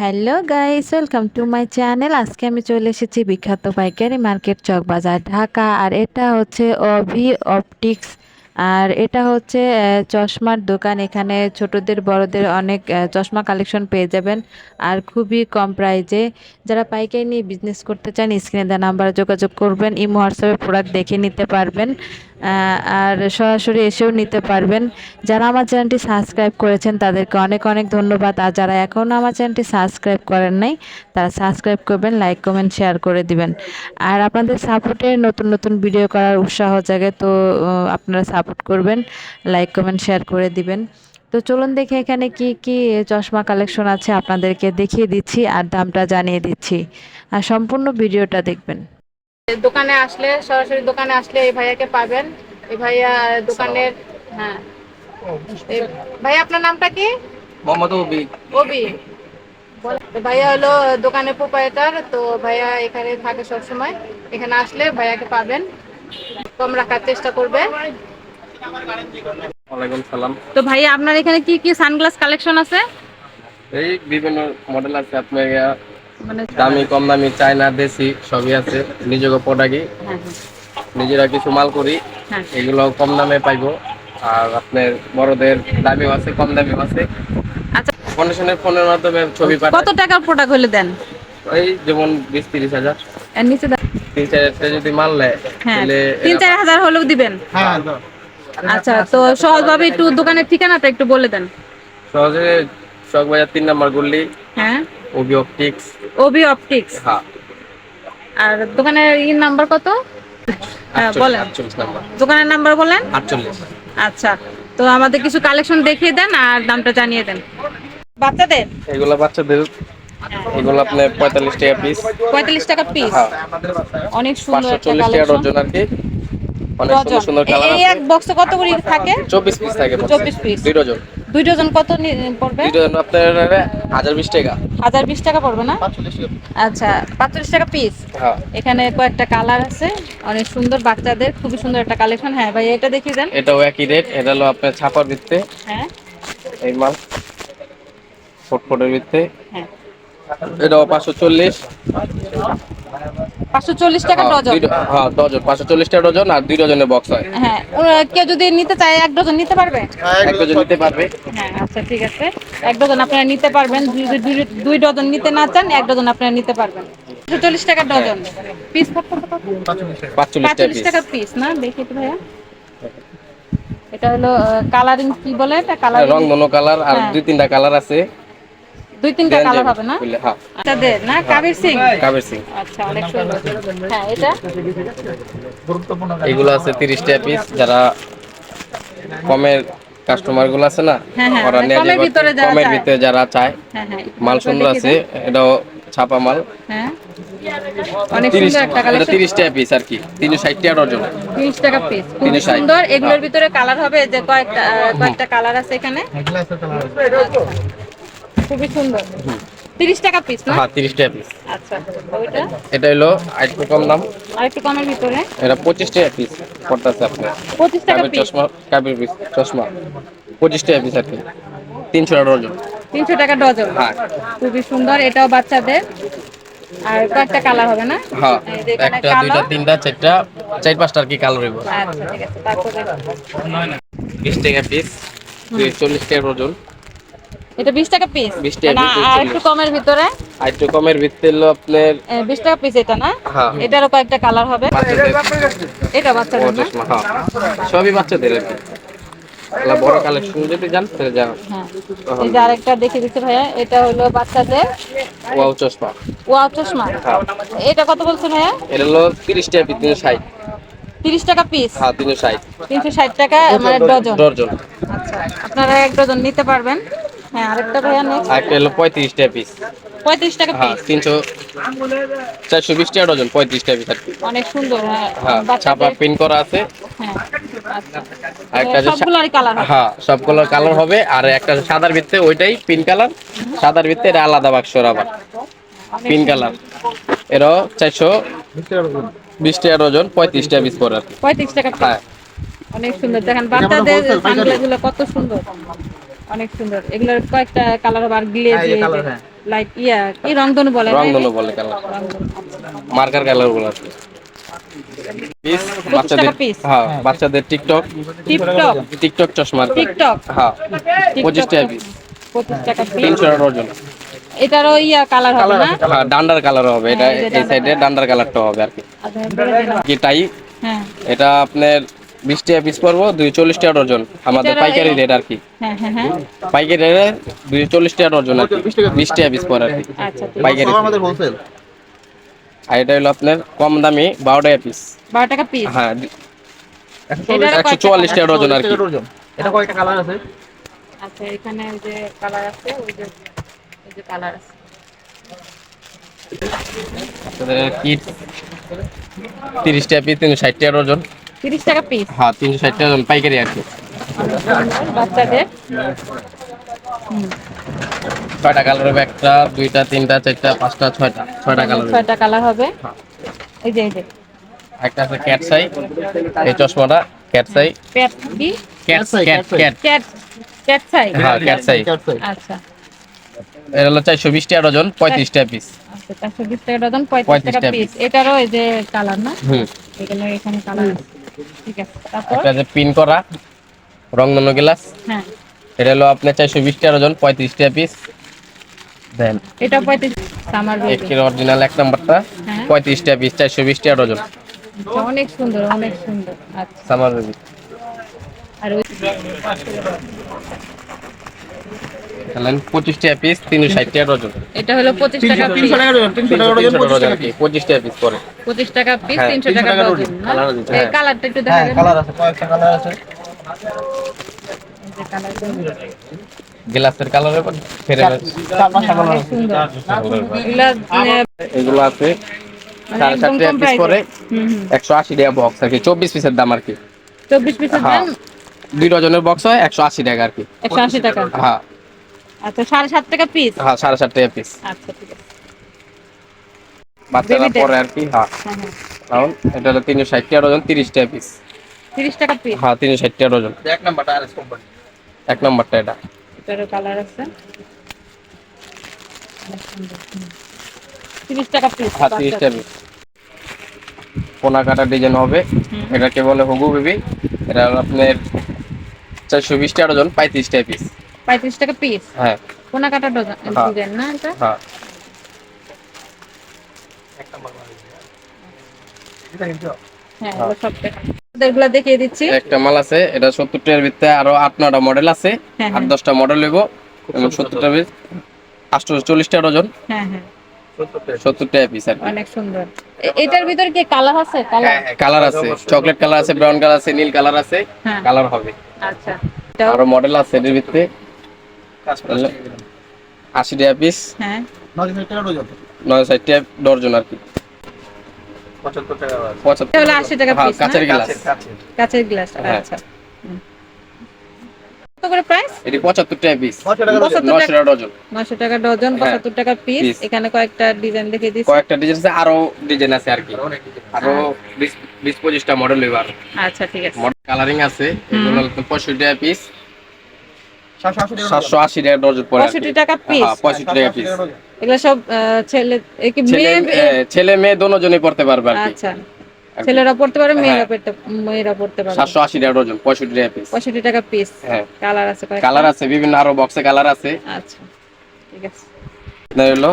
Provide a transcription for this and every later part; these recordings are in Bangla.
Hello guys, welcome to my channel. আজকে আমি চলে এসেছি বিখ্যাত পাইকারি মার্কেট চকবাজার ঢাকা। আর এটা হচ্ছে অভি অপটিক্স। আর এটা হচ্ছে চশমার দোকান। এখানে ছোটদের বড়দের অনেক চশমা কালেকশন পেয়ে যাবেন আর খুবই কম প্রাইজে। যারা পাইকারি নিয়ে বিজনেস করতে চান স্ক্রিনে দেওয়া নাম্বারে যোগাযোগ করবেন। ইমো হোয়াটসঅ্যাপে প্রোডাক্ট দেখে নিতে পারবেন আর সরাসরি এসেও নিতে পারবেন। যারা আমার চ্যানেলটি সাবস্ক্রাইব করেছেন তাদেরকে অনেক অনেক ধন্যবাদ। আর যারা এখনও আমার চ্যানেলটি সাবস্ক্রাইব করেন নাই তারা সাবস্ক্রাইব করবেন, লাইক কমেন্ট শেয়ার করে দিবেন। আর আপনাদের সাপোর্টে নতুন নতুন ভিডিও করার উৎসাহ জাগে, তো আপনারা সাপোর্ট করবেন, লাইক কমেন্ট শেয়ার করে দিবেন। তো চলুন দেখে এখানে কি কি চশমা কালেকশন আছে আপনাদেরকে দেখিয়ে দিচ্ছি আর দামটা জানিয়ে দিচ্ছি। আর সম্পূর্ণ ভিডিওটা দেখবেন। দোকানে আসলে সরাসরি দোকানে আসলে এই ভাইয়াকে পাবেন। এই ভাইয়া দোকানের হ্যাঁ ভাইয়া আপনার নামটা কি? মোহাম্মদ ওবি। ওবি। তো ভাইয়া হলো দোকানের প্রোপাইটার। তো ভাইয়া এখানে থাকে সব সময়। এখানে আসলে ভাইয়াকে পাবেন, কম রাখার চেষ্টা করবে। ওয়ালাইকুম সালাম। তো ভাইয়া আপনার এখানে কি কি সানগ্লাস কালেকশন আছে? এই বিভিন্ন মডেল আছে আপনার মানে দামি কম দামি চায়না দেশি সবই আছে। নিজেকে প্রোডাক্টই হ্যাঁ নিজেরা কিছু মাল করি, হ্যাঁ। এগুলো কম দামে পাইবো। আর আপনার বড়দের দামিও আছে কম দামিও আছে। আচ্ছা, কন্ডিশনের ফোনের মাধ্যমে ছবি কত পাঠাই। টাকার প্রোডাক্ট হলে দেন? এই যেমন 20-30 হাজার, এর নিচে দেন? 3-4 যদি মাল নেয় হ্যাঁ, তাহলে 3-4 হাজার হলেও দিবেন? হ্যাঁ আচ্ছা, তো সহজভাবে একটু দোকানের ঠিকানাটা একটু বলে দেন। সহজে চকবাজার 3 নম্বর গলি, হ্যাঁ, ওবি অপটিক্স। Obi optics. হ্যাঁ, আর দোকানের নাম্বার কত? হ্যাঁ বলেন, 48 নম্বর। দোকানের নাম্বার বলেন। 48। আচ্ছা, তো আমাদের কিছু কালেকশন দেখিয়ে দেন আর দামটা জানিয়ে দেন। বাচ্চাদের এগুলো বাচ্চাদের, এগুলো আপনার 45 টাকা পিস। 45 টাকা পিস। হ্যাঁ, অনেক সুন্দর একটা 540 টাকা কালেকশন। ডজন আর কি। অনেক সুন্দর ডজন সুন্দর কালার এই আছে। এক বক্সে কত করে থাকে? 24 পিস থাকে। 24 পিস। 2 ডজন। 2 ডজন কত পড়বে? 2 ডজন আপনার 1020 টাকা। 1020 টাকা পড়বে না? আচ্ছা, 45 টাকা পিস। হ্যাঁ, এখানে কয়েকটা কালার আছে, অনেক সুন্দর বাচ্চাদের, খুবই সুন্দর একটা কালেকশন। হ্যাঁ ভাই, এটা দেখিয়ে দেন। এটাও একই রেট। এটা হলো আপনার ছাপার ভিত্তে। হ্যাঁ এই মাল ফুটফুটের ভিত্তে। হ্যাঁ, এটাও 540। 540 টাকা হ্যাঁ, ডজন। হ্যাঁ ডজন 540 টাকা ডজন। আর 2 ডজনের বক্স হয়। হ্যাঁ, কেউ যদি নিতে চায় 1 ডজন নিতে পারবে? এক ডজন নিতে পারবে। হ্যাঁ আচ্ছা ঠিক আছে, 1 ডজন আপনারা নিতে পারবেন। যদি 2 ডজন নিতে না চান 1 ডজন আপনারা নিতে পারবেন। 45 টাকা ডজন। পিস কত? 45 টাকা পিস না? দেখি তো ভাইয়া, এটা হলো কালারিং কি বলে এটা? কালারিং রংধনু কালার আর হ্যাঁ। 2-3টা কালার আছে। 2-3টা কালার হবে না? হ্যাঁ, তাদের না কাবির সিং। কাবের সিং। আচ্ছা, অনেক সুন্দর। হ্যাঁ, এটা এগুলো আছে 30 টাকা পিস। যারা কমের কাস্টমার গুলো আছে না, হ্যাঁ হ্যাঁ, ওরা মানে নিয়ে কমের যাবে। ভিতরে যারা কমের চায়। ভিতরে যারা চায়, হ্যাঁ হ্যাঁ, মাল সুন্দর আছে। এটাও ছাপা মাল। হ্যাঁ, অনেক 30 সুন্দর একটা এটা কালেকশন। 30 টাকা পিস আর কি। 360 টাকা ডজন। 30 টাকা পিস, খুব 360 সুন্দর। এগুলোর ভিতরে কালার হবে, যে কয়েকটা কালার আছে এখানে। খুবই সুন্দর। 30 টাকা পিস না? হ্যাঁ, 30 টাকা পিস। আচ্ছা, ওইটা এটা হলো আরেকটু কম দাম। আরেকটু কমের ভিতরে। এটা 25 টাকা পিস পড়তেছে আপনার। 25 টাকা কাবের পিস। চশমা, কাবের পিস চশমা 25 টাকা পিস আর কি। 300 টাকা ডজন। 300 টাকা ডজন। হ্যাঁ খুবই সুন্দর, এটাও বাচ্চাদের। আর কয়েকটা কালার হবে না? হ্যাঁ, এই যে এখানে একটা কালো। দুইটা তিনটা চারটা 4-5টা আর কি কালার হইব। আচ্ছা ঠিক আছে, তারপরে 20 টাকা পিস, 40 টাকা ডজন। এটা 20 টাকা পিস 20 টাকা না? পিস, আর একটু কমের ভিতরে আর একটু কমের ভিতরে হলো আপনার 20 টাকা পিস এটা না? হ্যাঁ। এটারও কয়েকটা কালার হবে। বাচ্চাদের এটা বাচ্চাদের না? চশমা। হ্যাঁ, সবই বাচ্চাদের আর কি। এগুলা বড় কালেকশন যদি জান তাহলে যাও। হ্যাঁ, এই যে আরেকটা দেখে দিচ্ছি ভাইয়া, এটা হলো বাচ্চাদের ওয়াও চশমা। ওয়াও চশমা। এটা কত বলছেন ভাইয়া? এটা হলো 30 টাকা পিস, 360। 30 টাকা পিস। হ্যাঁ, 360 360 টাকা মানে ডজন। ডজন। আচ্ছা, আপনারা 1 ডজন নিতে পারবেন। হ্যাঁ, আরেকটা ভাইয়া নেক্সট। আর একটা হলো 35 টাকা পিস। 35 টাকা হ্যাঁ, পিস। 420 টাকা ডজন, 35 টাকা পিস আর কি। অনেক সুন্দর। হ্যাঁ, হ্যাঁ, ছাপা বাচ্চাদের। পিন করা আছে। হ্যাঁ আচ্ছা, আর একটা যে সবগুলোরই কালার হবে। হ্যাঁ, সবগুলো কালার হবে। আর একটা সাদার ভিতরে ওইটাই পিন কালার। সাদার ভিতরে এটা আলাদা বাক্সর আবার পিন কালার। এরও 420 টাকা ডজন, 35 টাকা পিস পড়ে আর কি। 35 টাকা পিস। হ্যাঁ, অনেক সুন্দর। দেখেন বাচ্চাদের সানগ্লাসগুলো কত সুন্দর, অনেক সুন্দর। এগুলোর কয়েকটা কালার হবে। আর গ্লেজ লাইট ইয়া কি রংধনু বলে না রংধনু বলে কালার, মার্কার কালার গুলো আছে। পিস 25 বাচ্চাদের, টাকা পিস। হ্যাঁ বাচ্চাদের টিকটক, টিকটক টিকটক চশমা আর কি। টিকটক হ্যাঁ 25 টাকা পিস, 25 টাকা পিস। 300 টাকা ডজন। এটারও ইয়া কালার হবে না? হ্যাঁ ডান্ডার কালার হবে এটা, হ্যাঁ, এই যে এই সাইডে ডান্ডার কালারটা হবে আর কি। আচ্ছা বলে দিলাম। কি টাই, হ্যাঁ এটা আপনার 20 টাকা পিস পড়বো, 240 টাকা ডজন আমাদের এটারও পাইকারি রেট আর কি। হ্যাঁ হ্যাঁ হ্যাঁ। পাইকারি রেট 240 টাকা ডজন আর কি, 20 টাকা পিস পড়ে আর কি আচ্ছা ঠিক আছে। পাইকারি। আর এটা হলো আপনার কম দামি 12 টাকা পিস। 12 টাকা পিস। হ্যাঁ এটারও 144 টাকা ডজন আর কি। এটা কয়টা কালার আছে? আচ্ছা এখানে ওই যে কালার আছে, ওই যে কালার আছে। কিট 30 টাকা পিস, 360 টাকা ডজন। 30 টাকা পিস। হ্যাঁ 360 টাকা ডজন পাইকারি আর কি। বাচ্চাদের ছয়টা কালার হবে, একটা দুইটা তিনটা চারটা পাঁচটা ছয়টা কালার হবে। 6টা কালার হবে। এই যে একটা আছে ক্যাট সাই, এই চশমাটা ক্যাট সাই। পেট কি? Cat cat cat cat cat সাই। হ্যাঁ ক্যাট সাই। আচ্ছা এটা হলো 420 টাকা ডজন, 35 টাকা পিস। আচ্ছা 420 টাকা ডজন, 35 টাকা পিস। এটারও এই যে কালার না? হুম। এখানে কালার আছে। ঠিক আছে। তারপর একটা আছে পিন করা রংধনু গ্লাস, হ্যাঁ এটা হলো আপনার 420 টাকা ডজন, 35 টাকা পিস। দেন এটা 35 সামার বেবি। একের অরিজিনাল এক নাম্বারটা হ্যাঁ। 35 টাকা পিস, 420 টাকা ডজন। আচ্ছা, অনেক সুন্দর অনেক সুন্দর। আচ্ছা সামার বেবি। আর ওই তাহলে 25 টাকা পিস, 360 টাকা ডজন। এটা হলো 25 টাকা পিস। 300 টাকা ডজন, 300 টাকা ডজন, 25 টাকা পিস। 25 টাকা পিস পরে। 25 টাকা পিস, হ্যাঁ, 300 টাকা ডজন না? কালার আছে। এই কালারটা একটু হ্যাঁ দেখাবেন? কালার আছে, কয়েকটা কালার আছে। এই যে কালার গ্লাসের কালার হবে ফেরে চার পাঁচটা কালার আছে। সুন্দর। এগুলা এগুলো আছে মানে 7.5 একদম টাকা কম পিস প্রাইসে। পরে, হুম হুম। 180 টাকা বক্স আর কি, 24 পিসের দাম আর কি। 24 পিসের হ্যাঁ। দাম 2 ডজনের বক্স হয় 180 টাকা আর কি। 180 টাকা। হ্যাঁ আচ্ছা 7.5 টাকা পিস। হ্যাঁ 7.5 টাকা পিস। আচ্ছা ঠিক আছে। বাচ্চারা Baby পরে আর কি। হ্যাঁ হ্যাঁ হ্যাঁ। কারণ এটা হলো 360 টাকা ডজন, 30 টাকা পিস। 30 টাকা পিস। হ্যাঁ 360 টাকা ডজন। এক নাম্বারটা আরএস কোম্পানি। এক নম্বরটা এটা। এটারও কালার আছে। অনেক সুন্দর। 30 টাকা পিস। হ্যাঁ 30 টাকা পিস। কোনা কাটা ডিজাইন হবে, এটাকে বলে হুগু বেবি। এটা হলো আপনার 420 টাকা ডজন, 35 টাকা পিস। 35 টাকা পিস। হ্যাঁ কোনা কাটা ডজন হ্যাঁ। ডিজাইন না এটা? হ্যাঁ হ্যাঁ এগুলো সব টাকা। এগুলো দেখিয়ে দিচ্ছি। একটা মাল আছে, এটা 70 টাকার ভিতরে আরো 8-9টা মডেল আছে, হ্যাঁ, 8-10টা মডেল নেব এবং 70 টাকা পিস, 840 টাকা ডজন, হ্যাঁ হ্যাঁ 70 টাকা পিস আর কি। অনেক সুন্দর। এটার ভিতরে কি কালার আছে? কালার কালার আছে, চকলেট কালার আছে, ব্রাউন কালার আছে, নীল কালার আছে, হ্যাঁ। কালার হবে। আচ্ছা এটাও আরো মডেল আছে এর ভিতরে। 80 টাকা পিস, হ্যাঁ 960 টাকা ডজন, 960 টাকা ডজন আর কি। 75 টাকা আছে। 75 এটা হলো 80 টাকা হ্যাঁ পিস না? কাঁচের গ্লাস। কাঁচের গ্লাস। হ্যাঁ। আচ্ছা হুম। কত করে প্রাইস? এটি 75 টাকা পিস, 900 টাকা ডজন। 900 টাকা ডজন। 900 টাকা ডজন, হ্যাঁ। 75 টাকা পিস। পিস। এখানে কয়েকটা ডিজাইন দেখিয়ে দিচ্ছি। কয়েকটা ডিজাইন আছে, আরো ডিজাইন আছে আর কি, আরো 20-25টা মডেল এবার আচ্ছা ঠিক আছে। মডেল কালারিং আছে। এগুলো 65 টাকা পিস, 780 টাকা ডজন। 780 টাকা ডজন পড়ে আর কি। 65 টাকা পিস। হ্যাঁ 65 টাকা পিস। এগুলো সব ছেলে কি ছেলে মেয়ে? ছেলে মেয়ে দোনোজনই পড়তে পারবে আর কি। আচ্ছা ছেলেরা পড়তে পারে, হ্যাঁ। মেয়েরা পড়তে পারে। 780 টাকা ডজন, 65 টাকা পিস। 65 টাকা পিস। হ্যাঁ কালার আছে কয়েকটা। কালার আছে বিভিন্ন, আরো বক্সে কালার আছে। আচ্ছা ঠিক আছে। এটা হলো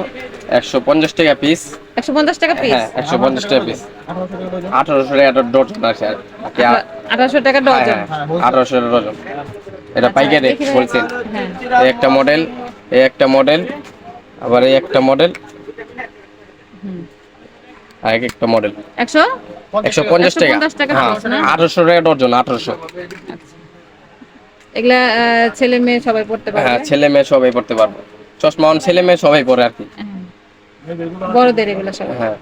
150 টাকা পিস। 150 টাকা পিস। হ্যাঁ 150 টাকা পিস, 1800 টাকা ডজন। 1800 টাকা ডজন আছে আর কি। 1800 টাকা ডজন। হ্যাঁ 1800 টাকা ডজন। এটা পাইকারি এখানে- হোলসেল। হ্যাঁ এই একটা মডেল, এই একটা মডেল, আবার এই একটা মডেল, হুম। আর এক একটা মডেল। 150 150 টাকা। হ্যাঁ piece না? 1800 টাকা ডজন, 1800। এগুলা ছেলে মেয়ে সবাই পড়তে পারবে। হ্যাঁ ছেলে মেয়ে সবাই পড়তে পারবে, চশমা অন ছেলে মেয়ে সবাই পরে আর কি। হ্যাঁ। বড়দের এগুলা সবাই। হ্যাঁ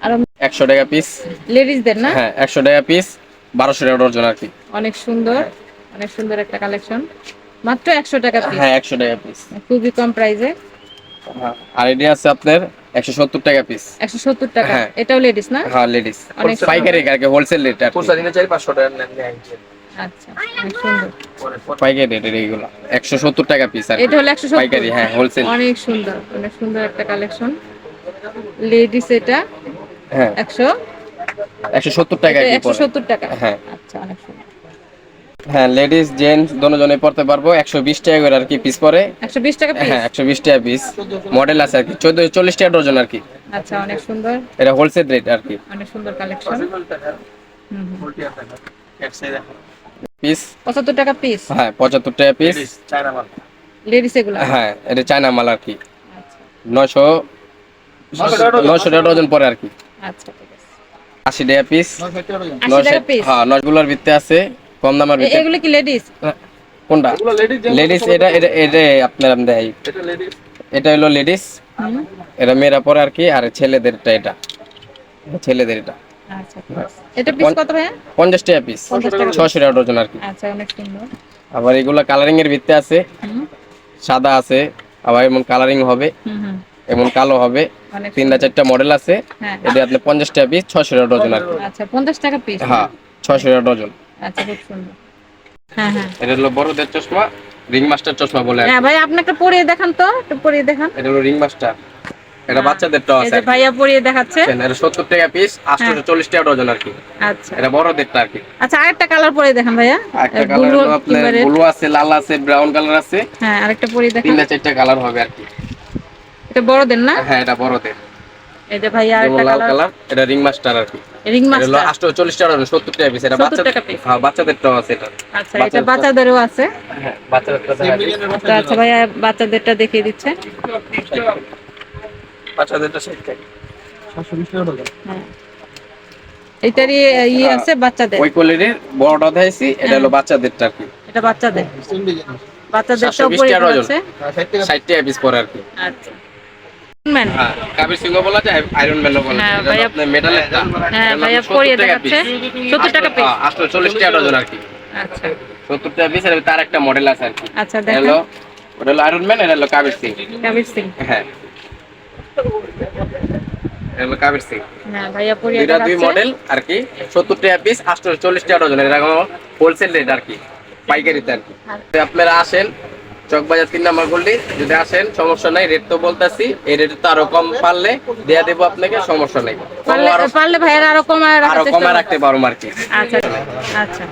আর 100 টাকা পিস। লেডিসদের না? হ্যাঁ 100 টাকা পিস, 1200 টাকা ডজন আর কি। অনেক সুন্দর, অনেক সুন্দর একটা কালেকশন। মাত্র 100 টাকা পিস। হ্যাঁ 100 টাকা পিস। খুবই কম প্রাইসে। হ্যাঁ আর এটি আছে আপনার 170 টাকা পিস। 170 টাকা। হ্যাঁ। এটাও লেডিস না? হ্যাঁ লেডিস, অনেক পাইকারি আর কি, হোলসেল রেট আর কি। খুচরা দিনে 400-500 টাকা নেন। আচ্ছা, অনেক সুন্দর। পাইকারি রেটের এইগুলো 170 টাকা পিস আর কি। এটা হলো 170 পাইকারি, হ্যাঁ, হোলসেল। অনেক সুন্দর, অনেক সুন্দর একটা কালেকশন। লেডিস এটা হ্যাঁ 100, 170 টাকা এটা কি পড়ে। 170 টাকা। হ্যাঁ আচ্ছা, অনেক সুন্দর। হ্যাঁ, লেডিস জেন্টস দোনোজনে পড়তে পারবো। 120 টাকা করে আর কি পিস পড়ে। 120 টাকা পিস। হ্যাঁ 120 টাকা পিস। মডেল আছে আর কি 40 টাকা ডজন আর কি। আচ্ছা, অনেক সুন্দর, এটা হোলসেল রেট আর কি। অনেক সুন্দর কালেকশন। পিস 75 টাকা পিস। হ্যাঁ 75 টাকা পিস। চায়না মাল। লেডিস এগুলো। হ্যাঁ এটা চায়না মাল আর কি। আচ্ছা, 900 টাকা ডজন পড়ে আর কি। আচ্ছা, ঠিক আছে। 80 টাকা পিস। 80 টাকা পিস। হ্যাঁ 9গুলোর ভিতরে আছে, কম দামের ভিতরে। এগুলো কি লেডিস? কোনটা লেডিস? এটা এটা এটা আপনার দেয়। এটা লেডিস। এটা হলো লেডিস, এটা মেয়েরা পরে আর কি। আর ছেলেদেরটা এটা, ছেলেদের এটা। আচ্ছা, ঠিক আছে। এটা পিস কত ভাইয়া? 50 টাকা পিস। 50 টাকা পিস। 600 টাকা ডজন আর কি। আচ্ছা, অনেক সুন্দর। আবার এগুলা কালারিং এর ভিতরে আছে, হুম, সাদা আছে, আবার এমন কালারিং হবে, হুম, হুম, এমন কালো হবে। অনেক 3-4টা মডেল আছে। হ্যাঁ। এটা আপনি 50 টাকা পিস, 600 টাকা ডজন আর কি। আচ্ছা, 50 টাকা পিস। হ্যাঁ 600 টাকা ডজন। আচ্ছা, খুব সুন্দর। হ্যাঁ, হ্যাঁ। এটা হলো বড়দের চশমা, রিং মাস্টার চশমা বলে আর কি। হ্যাঁ ভাই, আপনি একটা পরিয়ে দেখান তো, একটু পরিয়ে দেখান। এটা হলো রিং মাস্টার, এটা বাচ্চাদেরটাও এই আছে যে আর কি। ভাইয়া পরিয়ে দেখাচ্ছে। এটা 70 টাকা পিস, 840 টাকা ডজন আর কি। আচ্ছা, এটা বড়দেরটা আর কি। আচ্ছা, আরেকটা কালার পরিয়ে দেখান ভাইয়া। একটা কালার ব্লু হলো আপনার কিংবা red। ব্লু আছে, লাল আছে, ব্রাউন কালার আছে। হ্যাঁ, আরেকটা পরিয়ে দেখান। 3-4টা কালার হবে আর কি। এটা বড়দের না? হ্যাঁ এটা বড়দের। এই যে ভাইয়া যেমন আরেকটা লাল কালার। কালার, এটা রিং মাস্টার আর কি। রিং এটা হলো মাস্টার। 840 টাকা ডজন, 70 টাকা পিস। এটা 70 টাকা piece। হ্যাঁ বাচ্চাদেরটাও আছে এটা। আচ্ছা, এটা বাচ্চাদেরও আছে। হ্যাঁ বাচ্চাদেরটা দেখা যায়। তো আচ্ছা ভাইয়া বাচ্চাদেরটা দেখিয়ে দিচ্ছে। বাচ্চাদেরটা 60 টাকা। 720 টাকা ডজন। হ্যাঁ, এটারই আছে বাচ্চাদের। ওই কোয়ালিটির বড়টা দেখাইছি, এটা হলো বাচ্চাদেরটা আর কি। এটা বাচ্চাদের, সেম ডিজাইন। বাচ্চাদেরটাও 720 পরিয়ে টাকা ডজন। দেখাচ্ছে। 60 টাকা। 60 টাকা পিস পড়ে আর কি। আচ্ছা, ম্যান। হ্যাঁ কাবির সিংহ বলা যায়, আয়রন ম্যানও বলা হ্যাঁ, যায়। এটা ভাইয়া- আপনার মেটালেরটা। হ্যাঁ এটা ভাইয়া 70 পরিয়ে টাকা দেখাচ্ছে। piece। 70 টাকা পিস। হ্যাঁ 840 টাকা ডজন আর কি। আচ্ছা, 70 টাকা পিস। এর তার একটা মডেল আছে আর কি। আচ্ছা, এটা দেখেন। হলো, ওটা হলো আয়রন ম্যান, এটা হলো কাবির সিং। কাবির সিং। হ্যাঁ এটা হলো কাবির সিং। হ্যাঁ ভাইয়া পরিয়ে দুই দেখাচ্ছে। মডেল আর কি। 70 টাকা পিস, 840 টাকা ডজন। এটা হোলসেল রেট আর কি, পাইকারিতে আর কি। যদি আপনারা আসেন চকবাজার 3 নম্বর গলি, যদি আসেন সমস্যা নাই, রেট তো বলতাছি। এই রেটে তো আরো কম পারলে দেয়া দেবো আপনাকে, সমস্যা নাই। পারলে ভাইয়ার আরো কমায় আরো রাখার চেষ্টা কমায় করবেন। রাখতে পারো আর কি। আচ্ছা, আচ্ছা।